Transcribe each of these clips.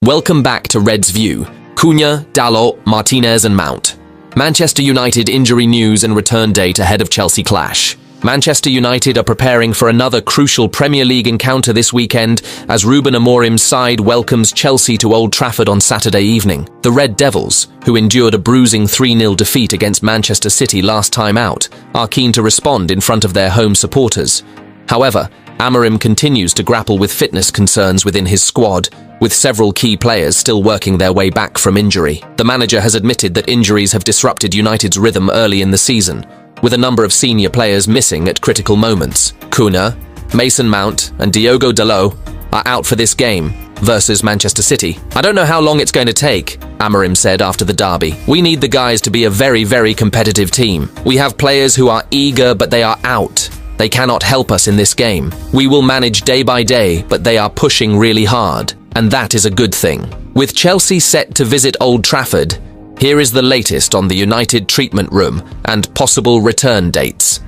Welcome back to Red's View. Cunha, Dalot, Martinez and Mount. Manchester United injury news and return date ahead of Chelsea clash. Manchester United are preparing for another crucial Premier League encounter this weekend as Ruben Amorim's side welcomes Chelsea to Old Trafford on Saturday evening. The Red Devils, who endured a bruising 3-0 defeat against Manchester City last time out, are keen to respond in front of their home supporters. However, Amorim continues to grapple with fitness concerns within his squad, with several key players still working their way back from injury. The manager has admitted that injuries have disrupted United's rhythm early in the season, with a number of senior players missing at critical moments. Cunha, Mason Mount and Diogo Dalot are out for this game versus Manchester City. "I don't know how long it's going to take," Amorim said after the derby. "We need the guys to be a very, very competitive team. We have players who are eager, but they are out. They cannot help us in this game. We will manage day by day, but they are pushing really hard. And that is a good thing." With Chelsea set to visit Old Trafford, here is the latest on the United treatment room and possible return dates.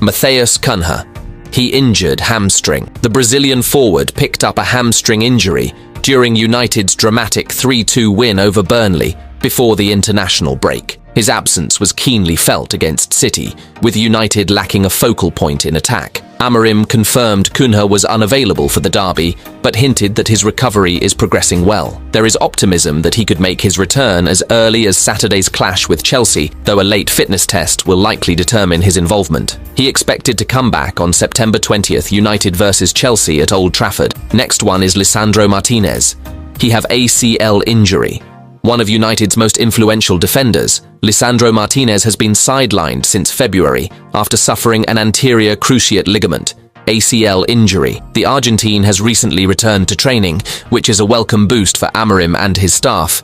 Matheus Cunha. He injured hamstring. The Brazilian forward picked up a hamstring injury during United's dramatic 3-2 win over Burnley before the international break. His absence was keenly felt against City, with United lacking a focal point in attack. Amorim confirmed Cunha was unavailable for the derby, but hinted that his recovery is progressing well. There is optimism that he could make his return as early as Saturday's clash with Chelsea, though a late fitness test will likely determine his involvement. He expected to come back on September 20th, United versus Chelsea at Old Trafford. Next one is Lisandro Martínez. He have ACL injury. One of United's most influential defenders, Lisandro Martínez has been sidelined since February after suffering an anterior cruciate ligament (ACL) injury. The Argentine has recently returned to training, which is a welcome boost for Amorim and his staff.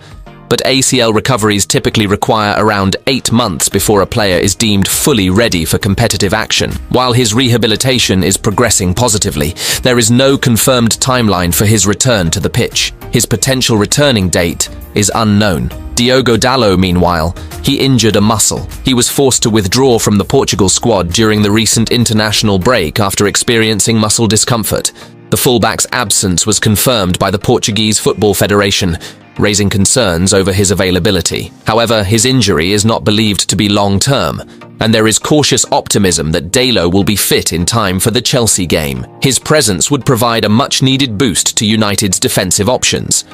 But ACL recoveries typically require around 8 months before a player is deemed fully ready for competitive action. While his rehabilitation is progressing positively, there is no confirmed timeline for his return to the pitch. His potential returning date is unknown. Diogo Dalot, meanwhile, he injured a muscle. He was forced to withdraw from the Portugal squad during the recent international break after experiencing muscle discomfort. The fullback's absence was confirmed by the Portuguese Football Federation, raising concerns over his availability. However, his injury is not believed to be long-term, and there is cautious optimism that Dalot will be fit in time for the Chelsea game. His presence would provide a much-needed boost to United's defensive options.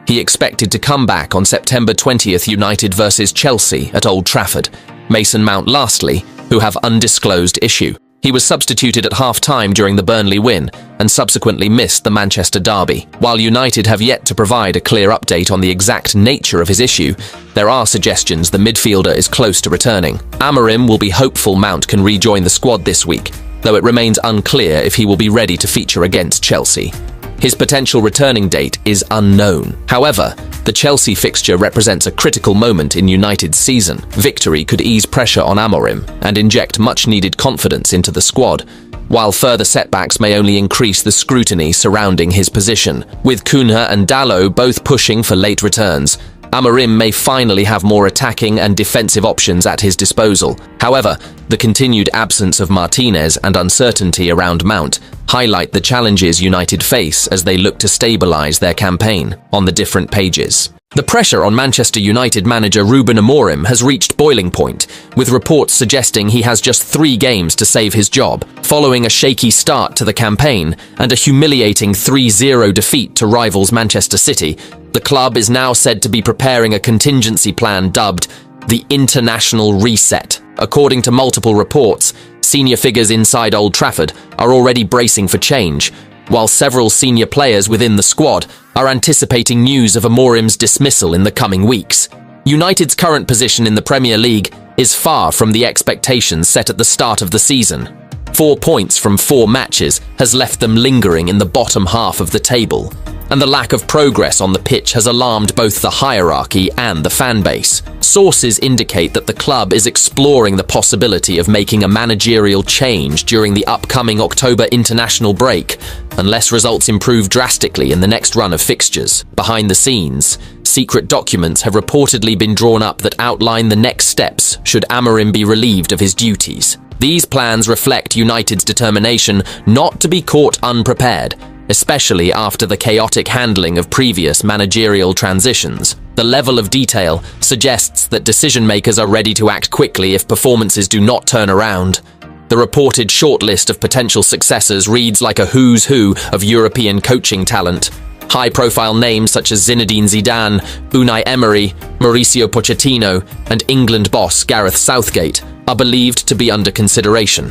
He expected to come back on September 20th, United versus Chelsea at Old Trafford. Mason Mount lastly, who have undisclosed issue. He was substituted at half-time during the Burnley win and subsequently missed the Manchester derby. While United have yet to provide a clear update on the exact nature of his issue, there are suggestions the midfielder is close to returning. Amorim will be hopeful Mount can rejoin the squad this week, though it remains unclear if he will be ready to feature against Chelsea. His potential returning date is unknown. However, the Chelsea fixture represents a critical moment in United's season. Victory could ease pressure on Amorim and inject much-needed confidence into the squad, while further setbacks may only increase the scrutiny surrounding his position. With Cunha and Dalot both pushing for late returns, Amorim may finally have more attacking and defensive options at his disposal. However, the continued absence of Martinez and uncertainty around Mount highlight the challenges United face as they look to stabilise their campaign on the different pages. The pressure on Manchester United manager Ruben Amorim has reached boiling point, with reports suggesting he has just 3 games to save his job. Following a shaky start to the campaign and a humiliating 3-0 defeat to rivals Manchester City, the club is now said to be preparing a contingency plan dubbed the International Reset. According to multiple reports, senior figures inside Old Trafford are already bracing for change, while several senior players within the squad are anticipating news of Amorim's dismissal in the coming weeks. United's current position in the Premier League is far from the expectations set at the start of the season. 4 points from 4 matches has left them lingering in the bottom half of the table, and the lack of progress on the pitch has alarmed both the hierarchy and the fan base. Sources indicate that the club is exploring the possibility of making a managerial change during the upcoming October international break, unless results improve drastically in the next run of fixtures. Behind the scenes, secret documents have reportedly been drawn up that outline the next steps should Amorim be relieved of his duties. These plans reflect United's determination not to be caught unprepared, especially after the chaotic handling of previous managerial transitions. The level of detail suggests that decision-makers are ready to act quickly if performances do not turn around. The reported shortlist of potential successors reads like a who's who of European coaching talent. High-profile names such as Zinedine Zidane, Unai Emery, Mauricio Pochettino, and England boss Gareth Southgate are believed to be under consideration.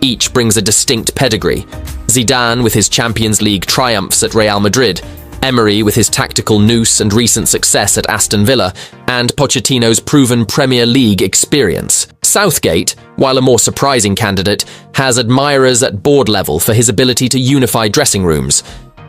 Each brings a distinct pedigree. Zidane with his Champions League triumphs at Real Madrid, Emery with his tactical nous and recent success at Aston Villa, and Pochettino's proven Premier League experience. Southgate, while a more surprising candidate, has admirers at board level for his ability to unify dressing rooms.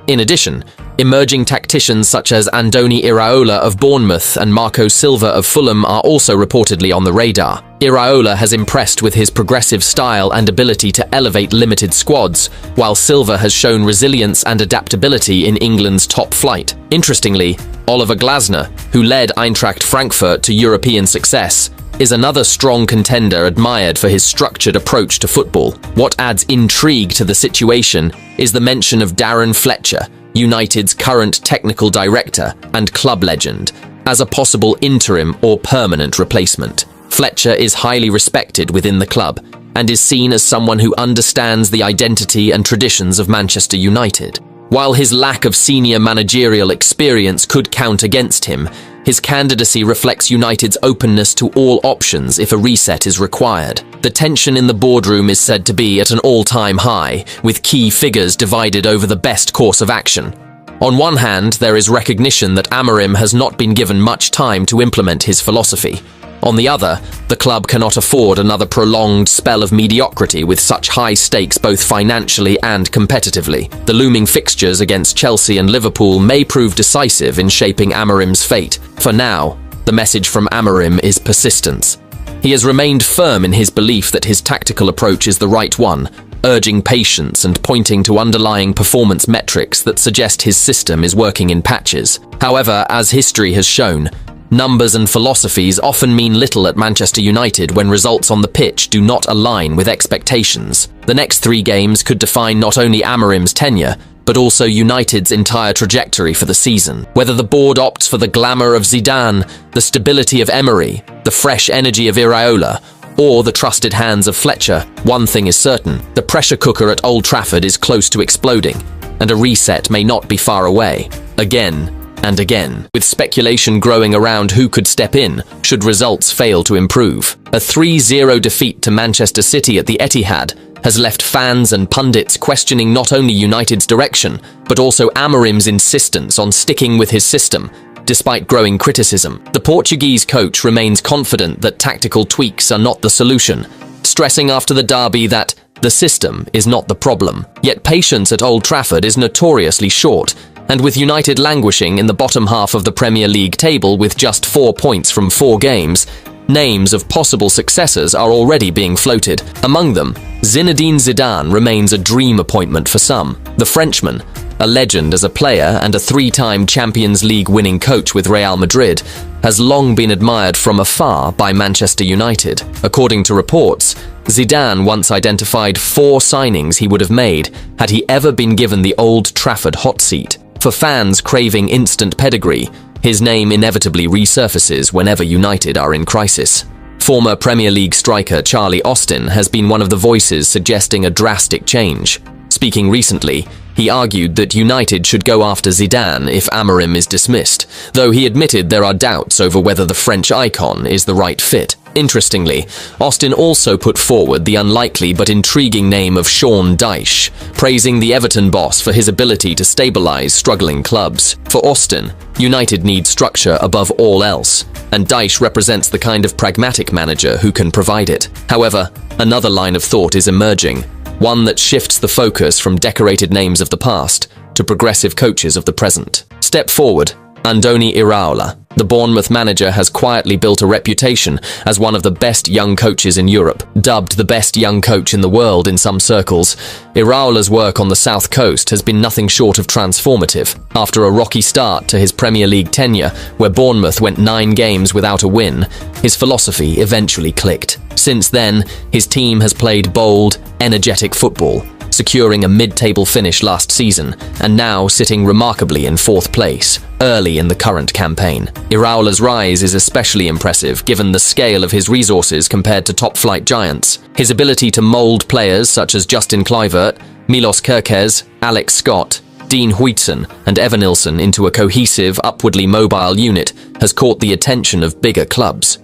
In addition, emerging tacticians such as Andoni Iraola of Bournemouth and Marco Silva of Fulham are also reportedly on the radar. Iraola has impressed with his progressive style and ability to elevate limited squads, while Silva has shown resilience and adaptability in England's top flight. Interestingly, Oliver Glasner, who led Eintracht Frankfurt to European success, is another strong contender admired for his structured approach to football. What adds intrigue to the situation is the mention of Darren Fletcher, United's current technical director and club legend, as a possible interim or permanent replacement. Fletcher is highly respected within the club and is seen as someone who understands the identity and traditions of Manchester United. While his lack of senior managerial experience could count against him, his candidacy reflects United's openness to all options if a reset is required. The tension in the boardroom is said to be at an all-time high, with key figures divided over the best course of action. On one hand, there is recognition that Amorim has not been given much time to implement his philosophy. On the other, the club cannot afford another prolonged spell of mediocrity with such high stakes both financially and competitively. The looming fixtures against Chelsea and Liverpool may prove decisive in shaping Amorim's fate. For now, the message from Amorim is persistence. He has remained firm in his belief that his tactical approach is the right one, urging patience and pointing to underlying performance metrics that suggest his system is working in patches. However, as history has shown, numbers and philosophies often mean little at Manchester United when results on the pitch do not align with expectations. The next 3 games could define not only Amorim's tenure, but also United's entire trajectory for the season. Whether the board opts for the glamour of Zidane, the stability of Emery, the fresh energy of Iraola, or the trusted hands of Fletcher, one thing is certain: the pressure cooker at Old Trafford is close to exploding, and a reset may not be far away. Again and again, with speculation growing around who could step in should results fail to improve. A 3-0 defeat to Manchester City at the Etihad has left fans and pundits questioning not only United's direction, but also Amorim's insistence on sticking with his system. Despite growing criticism, the Portuguese coach remains confident that tactical tweaks are not the solution, stressing after the derby that the system is not the problem. Yet patience at Old Trafford is notoriously short, and with United languishing in the bottom half of the Premier League table with just 4 points from 4 games, names of possible successors are already being floated. Among them, Zinedine Zidane remains a dream appointment for some. The Frenchman, a legend as a player and a 3-time Champions League winning coach with Real Madrid, has long been admired from afar by Manchester United. According to reports, Zidane once identified 4 signings he would have made had he ever been given the Old Trafford hot seat. For fans craving instant pedigree, his name inevitably resurfaces whenever United are in crisis. Former Premier League striker Charlie Austin has been one of the voices suggesting a drastic change. Speaking recently, he argued that United should go after Zidane if Amorim is dismissed, though he admitted there are doubts over whether the French icon is the right fit. Interestingly, Austin also put forward the unlikely but intriguing name of Sean Dyche, praising the Everton boss for his ability to stabilise struggling clubs. For Austin, United needs structure above all else, and Dyche represents the kind of pragmatic manager who can provide it. However, another line of thought is emerging, one that shifts the focus from decorated names of the past to progressive coaches of the present. Step forward, Andoni Iraola. The Bournemouth manager has quietly built a reputation as one of the best young coaches in Europe. Dubbed the best young coach in the world in some circles, Iraola's work on the South Coast has been nothing short of transformative. After a rocky start to his Premier League tenure, where Bournemouth went 9 games without a win, his philosophy eventually clicked. Since then, his team has played bold, energetic football, securing a mid-table finish last season and now sitting remarkably in 4th place, early in the current campaign. Iraola's rise is especially impressive given the scale of his resources compared to top-flight giants. His ability to mold players such as Justin Kluivert, Milos Kerkez, Alex Scott, Dean Huijsen and Evanilson into a cohesive, upwardly mobile unit has caught the attention of bigger clubs.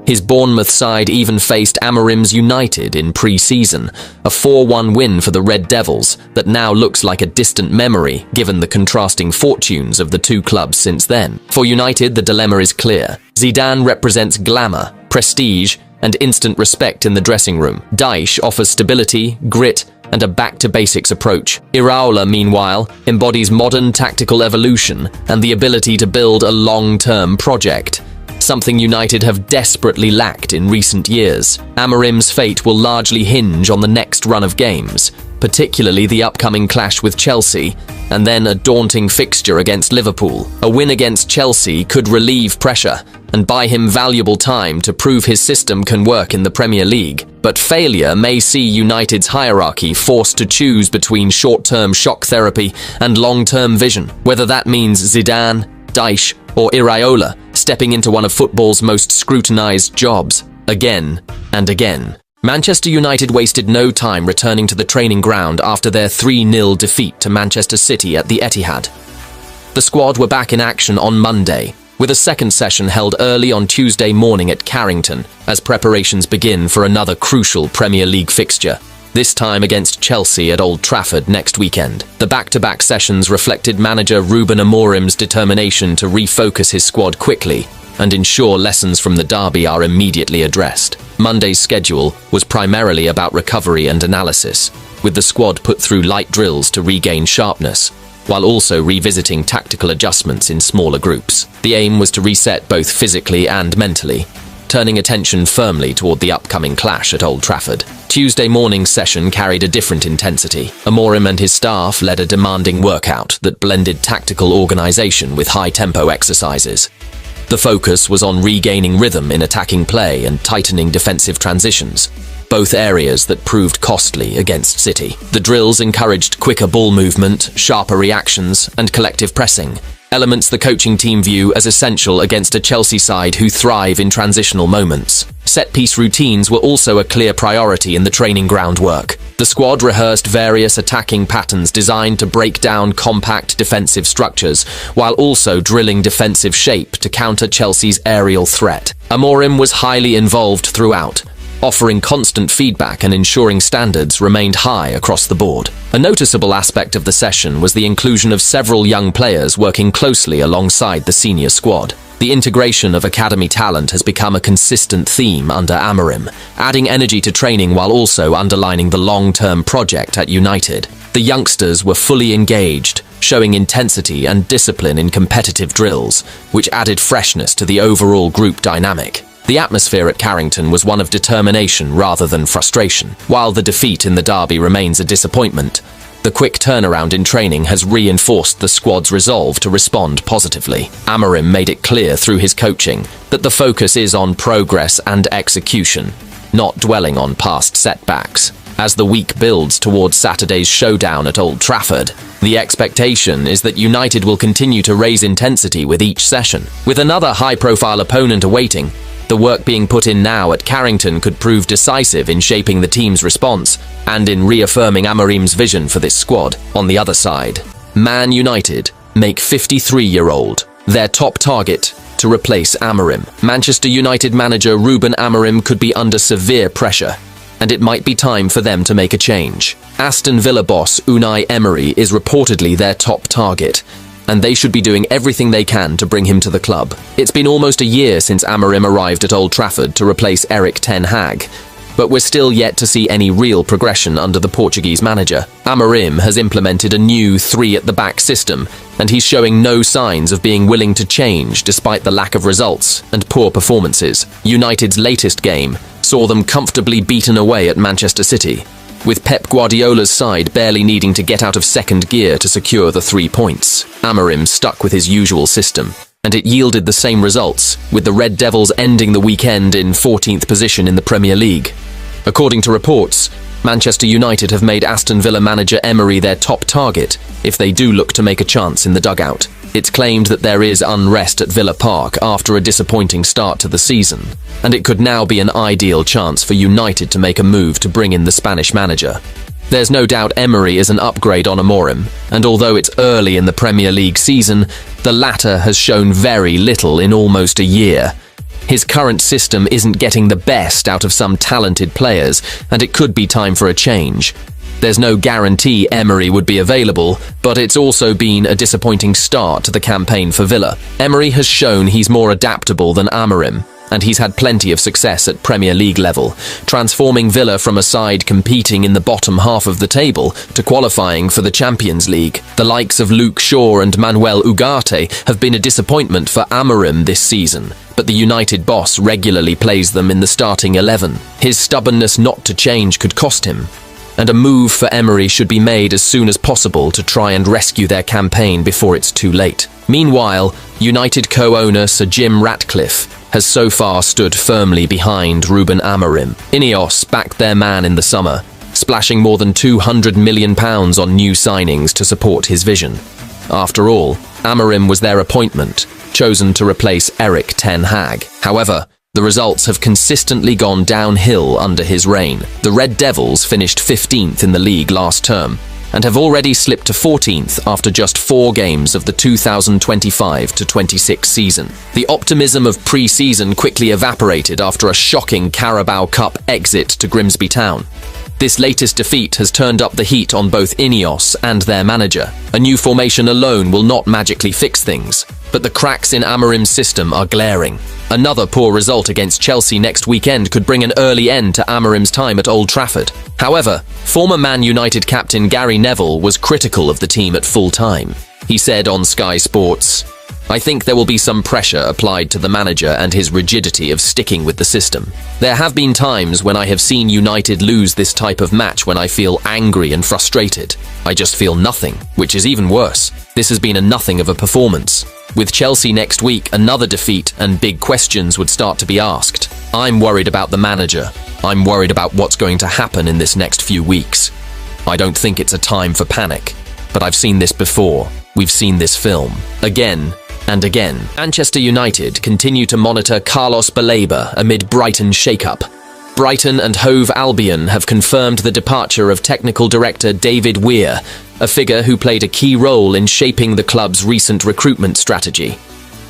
His Bournemouth side even faced Amorim's United in pre-season, a 4-1 win for the Red Devils that now looks like a distant memory given the contrasting fortunes of the two clubs since then. For United, the dilemma is clear. Zidane represents glamour, prestige, and instant respect in the dressing room. Dyche offers stability, grit, and a back-to-basics approach. Iraola, meanwhile, embodies modern tactical evolution and the ability to build a long-term project, something United have desperately lacked in recent years. Amorim's fate will largely hinge on the next run of games, particularly the upcoming clash with Chelsea, and then a daunting fixture against Liverpool. A win against Chelsea could relieve pressure and buy him valuable time to prove his system can work in the Premier League. But failure may see United's hierarchy forced to choose between short-term shock therapy and long-term vision, whether that means Zidane, Dyche, or Iraola stepping into one of football's most scrutinized jobs, again and again. Manchester United wasted no time returning to the training ground after their 3-0 defeat to Manchester City at the Etihad. The squad were back in action on Monday, with a second session held early on Tuesday morning at Carrington as preparations begin for another crucial Premier League fixture, this time against Chelsea at Old Trafford next weekend. The back-to-back sessions reflected manager Ruben Amorim's determination to refocus his squad quickly and ensure lessons from the derby are immediately addressed. Monday's schedule was primarily about recovery and analysis, with the squad put through light drills to regain sharpness, while also revisiting tactical adjustments in smaller groups. The aim was to reset both physically and mentally, turning attention firmly toward the upcoming clash at Old Trafford. Tuesday morning's session carried a different intensity. Amorim and his staff led a demanding workout that blended tactical organization with high-tempo exercises. The focus was on regaining rhythm in attacking play and tightening defensive transitions, both areas that proved costly against City. The drills encouraged quicker ball movement, sharper reactions, and collective pressing, elements the coaching team view as essential against a Chelsea side who thrive in transitional moments. Set-piece routines were also a clear priority in the training ground work. The squad rehearsed various attacking patterns designed to break down compact defensive structures, while also drilling defensive shape to counter Chelsea's aerial threat. Amorim was highly involved throughout, offering constant feedback and ensuring standards remained high across the board. A noticeable aspect of the session was the inclusion of several young players working closely alongside the senior squad. The integration of academy talent has become a consistent theme under Amorim, adding energy to training while also underlining the long-term project at United. The youngsters were fully engaged, showing intensity and discipline in competitive drills, which added freshness to the overall group dynamic. The atmosphere at Carrington was one of determination rather than frustration. While the defeat in the derby remains a disappointment, the quick turnaround in training has reinforced the squad's resolve to respond positively. Amorim made it clear through his coaching that the focus is on progress and execution, not dwelling on past setbacks. As the week builds towards Saturday's showdown at Old Trafford, the expectation is that United will continue to raise intensity with each session. With another high-profile opponent awaiting, the work being put in now at Carrington could prove decisive in shaping the team's response and in reaffirming Amorim's vision for this squad. On the other side, Man United make 53-year-old their top target to replace Amorim. Manchester United manager Ruben Amorim could be under severe pressure, and it might be time for them to make a change. Aston Villa boss Unai Emery is reportedly their top target, and they should be doing everything they can to bring him to the club. It's been almost a year since Amorim arrived at Old Trafford to replace Erik Ten Hag, but we're still yet to see any real progression under the Portuguese manager. Amorim has implemented a new three-at-the-back system, and he's showing no signs of being willing to change despite the lack of results and poor performances. United's latest game saw them comfortably beaten away at Manchester City, with Pep Guardiola's side barely needing to get out of second gear to secure the 3 points. Amorim stuck with his usual system, and it yielded the same results, with the Red Devils ending the weekend in 14th position in the Premier League. According to reports, Manchester United have made Aston Villa manager Emery their top target if they do look to make a chance in the dugout. It's claimed that there is unrest at Villa Park after a disappointing start to the season, and it could now be an ideal chance for United to make a move to bring in the Spanish manager. There's no doubt Emery is an upgrade on Amorim, and although it's early in the Premier League season, the latter has shown very little in almost a year. His current system isn't getting the best out of some talented players, and it could be time for a change. There's no guarantee Emery would be available, but it's also been a disappointing start to the campaign for Villa. Emery has shown he's more adaptable than Amorim, and he's had plenty of success at Premier League level, transforming Villa from a side competing in the bottom half of the table to qualifying for the Champions League. The likes of Luke Shaw and Manuel Ugarte have been a disappointment for Amorim this season, but the United boss regularly plays them in the starting 11. His stubbornness not to change could cost him, and a move for Emery should be made as soon as possible to try and rescue their campaign before it's too late. Meanwhile, United co-owner Sir Jim Ratcliffe has so far stood firmly behind Ruben Amorim. Ineos backed their man in the summer, splashing more than £200 million on new signings to support his vision. After all, Amorim was their appointment, chosen to replace Erik Ten Hag. However, the results have consistently gone downhill under his reign. The Red Devils finished 15th in the league last term, and have already slipped to 14th after just 4 games of the 2025-26 season. The optimism of pre-season quickly evaporated after a shocking Carabao Cup exit to Grimsby Town. This latest defeat has turned up the heat on both Ineos and their manager. A new formation alone will not magically fix things, but the cracks in Amorim's system are glaring. Another poor result against Chelsea next weekend could bring an early end to Amorim's time at Old Trafford. However, former Man United captain Gary Neville was critical of the team at full time. He said on Sky Sports, "I think there will be some pressure applied to the manager and his rigidity of sticking with the system. There have been times when I have seen United lose this type of match when I feel angry and frustrated. I just feel nothing, which is even worse. This has been a nothing of a performance. With Chelsea next week, another defeat and big questions would start to be asked. I'm worried about the manager. I'm worried about what's going to happen in this next few weeks. I don't think it's a time for panic, but I've seen this before. We've seen this film again and again." Manchester United continue to monitor Carlos Baleba amid Brighton shake-up. Brighton and Hove Albion have confirmed the departure of technical director David Weir, a figure who played a key role in shaping the club's recent recruitment strategy.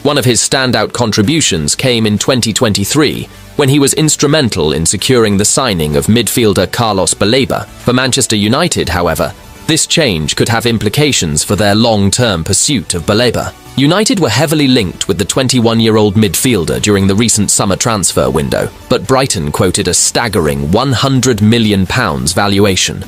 One of his standout contributions came in 2023, when he was instrumental in securing the signing of midfielder Carlos Baleba. For Manchester United, however, this change could have implications for their long-term pursuit of Baleba. United were heavily linked with the 21-year-old midfielder during the recent summer transfer window, but Brighton quoted a staggering £100 million valuation,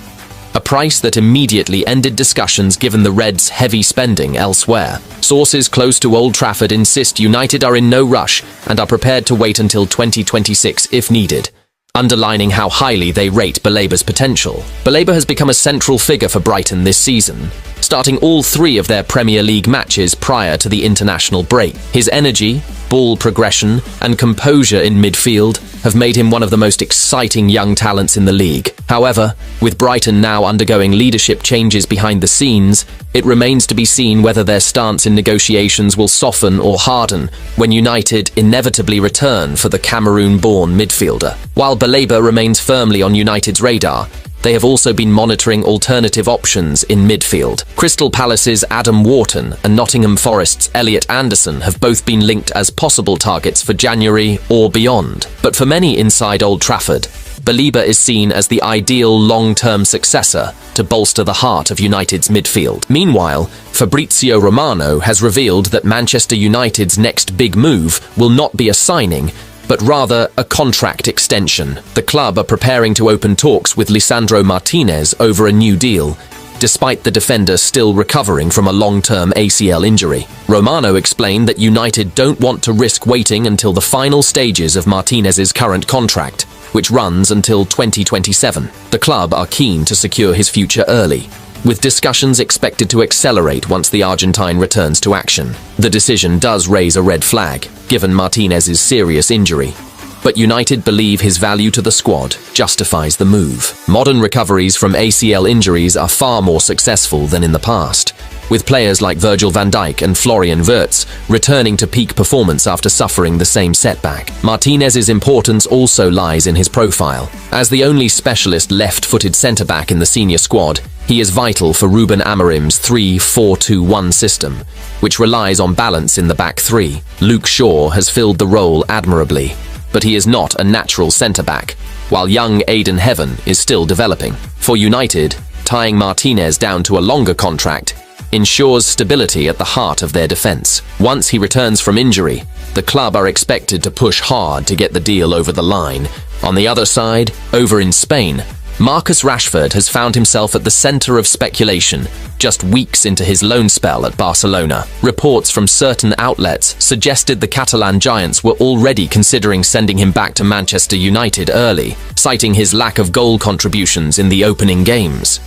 a price that immediately ended discussions given the Reds' heavy spending elsewhere. Sources close to Old Trafford insist United are in no rush and are prepared to wait until 2026 if needed, underlining how highly they rate Baleba's potential. Baleba has become a central figure for Brighton this season, starting all 3 of their Premier League matches prior to the international break. His energy, ball progression, and composure in midfield have made him one of the most exciting young talents in the league. However, with Brighton now undergoing leadership changes behind the scenes, it remains to be seen whether their stance in negotiations will soften or harden when United inevitably return for the Cameroon-born midfielder. While Baleba remains firmly on United's radar, they have also been monitoring alternative options in midfield. Crystal Palace's Adam Wharton and Nottingham Forest's Elliot Anderson have both been linked as possible targets for January or beyond. But for many inside Old Trafford, Baleba is seen as the ideal long-term successor to bolster the heart of United's midfield. Meanwhile, Fabrizio Romano has revealed that Manchester United's next big move will not be a signing, but rather a contract extension. The club are preparing to open talks with Lisandro Martínez over a new deal, despite the defender still recovering from a long-term ACL injury. Romano explained that United don't want to risk waiting until the final stages of Martinez's current contract, which runs until 2027. The club are keen to secure his future early, with discussions expected to accelerate once the Argentine returns to action. The decision does raise a red flag, given Martinez's serious injury. but United believe his value to the squad justifies the move. Modern recoveries from ACL injuries are far more successful than in the past, with players like Virgil van Dijk and Florian Wirtz returning to peak performance after suffering the same setback. Martinez's importance also lies in his profile. As the only specialist left-footed centre-back in the senior squad, he is vital for Ruben Amorim's 3-4-2-1 system, which relies on balance in the back three. Luke Shaw has filled the role admirably, but he is not a natural centre-back, while young Aidan Heaven is still developing. For United, tying Martinez down to a longer contract ensures stability at the heart of their defence. Once he returns from injury, the club are expected to push hard to get the deal over the line. On the other side, over in Spain, Marcus Rashford has found himself at the centre of speculation just weeks into his loan spell at Barcelona. Reports from certain outlets suggested the Catalan giants were already considering sending him back to Manchester United early, citing his lack of goal contributions in the opening games.